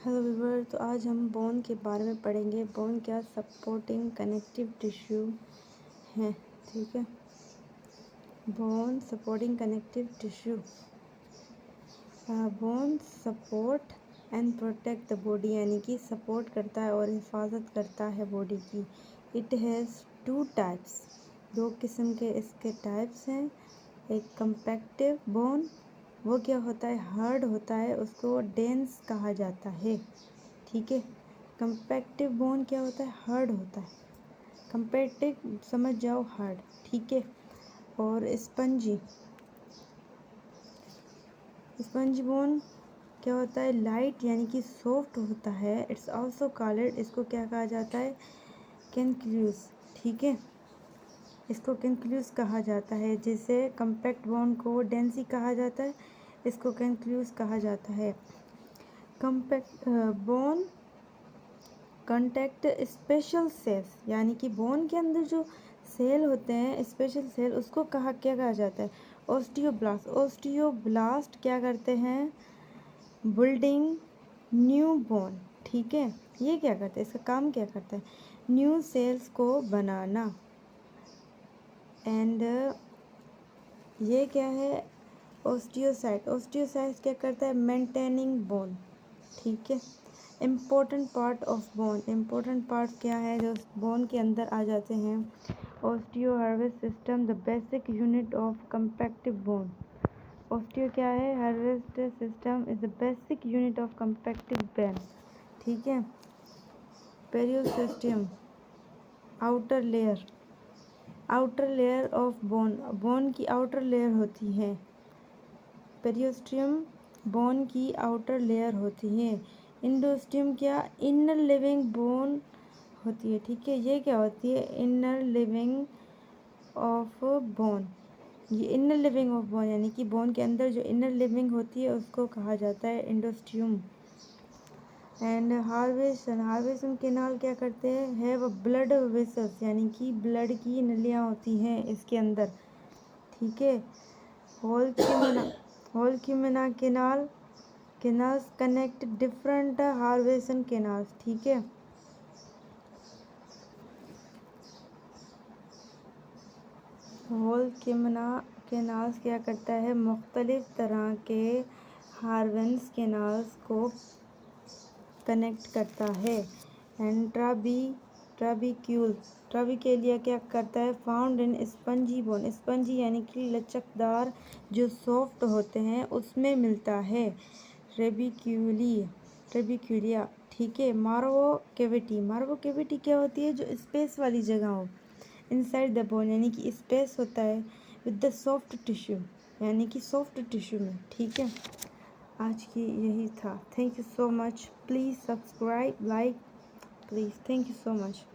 Hello viewer, तो आज हम बोन के बारे में पढ़ेंगे। बोन क्या सपोर्टिंग कनेक्टिव टिश्यू है, ठीक है। Bone supporting connective tissue, bone support and protect the body, यानी कि सपोर्ट करता है और हिफाजत करता है बॉडी की। इट हैज़ टू टाइप्स, दो किस्म के इसके टाइप्स हैं। एक कंपैक्टिव बोन, वो क्या होता है, हार्ड होता है, उसको डेंस कहा जाता है, ठीक है। कंपैक्टिव बोन क्या होता है, हार्ड होता है। कंपैक्टिव समझ जाओ, हार्ड, ठीक है। और स्पंजी बोन क्या होता है, लाइट यानी कि सॉफ्ट होता है। इट्स आल्सो कॉल्ड, इसको क्या कहा जाता है, कैनक्यूलस, ठीक है। इसको कैनक्यूलस कहा जाता है। जैसे कंपैक्ट बोन को डेंसी कहा जाता है, इसको कैनक्यूलस कहा जाता है। Compact bone contact special cells, यानी कि बोन के अंदर जो सेल होते हैं, स्पेशल सेल, उसको क्या कहा जाता है, ओस्टियोब्लास्ट। ओस्टियोब्लास्ट क्या करते हैं, बिल्डिंग न्यू बोन, ठीक है। ये क्या करते हैं, इसका काम क्या करता है, न्यू सेल्स को बनाना। एंड ये क्या है, ओस्टियोसाइट क्या करता है, मेंटेनिंग बोन, ठीक है। Important part of bone, important part क्या है जो बोन के अंदर आ जाते हैं। Osteo Haversian system, the basic unit of compactive bone. Osteo क्या है, Haversian system is the basic unit of compactive bone, ठीक है। Periosteum, outer layer of bone, bone की आउटर लेयर होती है। पेरियोस्टियम बोन की आउटर लेयर होती है। इंडोस्टियम क्या, इनर लिविंग बोन होती है, ठीक है। ये क्या होती है, इनर लिविंग ऑफ बोन। ये इनर लिविंग ऑफ बोन यानी कि बोन के अंदर जो इनर लिविंग होती है उसको कहा जाता है इंडोस्टियम। एंड हार्वेशन केनाल क्या करते हैं, हैव ब्लड वेसल्स, यानी कि ब्लड की नलियाँ होती हैं इसके अंदर, ठीक है। होल्क्यूमेना केनाल्स कनेक्ट डिफरेंट हार्वेशन केनाल्स, ठीक है। होल्क्यूमेना केनाल्स क्या करता है, मुख्तलिफ तरह के हार्वेशन केनाल्स को कनेक्ट करता है। एंड ट्राबीक्यूलिया क्या करता है, found in spongy bone, spongy यानी कि लचकदार जो सॉफ्ट होते हैं उसमें मिलता है। ट्रेबिक्यूलिया, ठीक है। मार्वो केविटी क्या होती है, जो स्पेस वाली जगह हो, इनसाइड द बोन, यानी कि स्पेस होता है विद द सॉफ्ट टिश्यू, यानी कि सॉफ्ट टिश्यू में, ठीक है। आज की यही था। Thank you so much, please subscribe, like, please, thank you so much.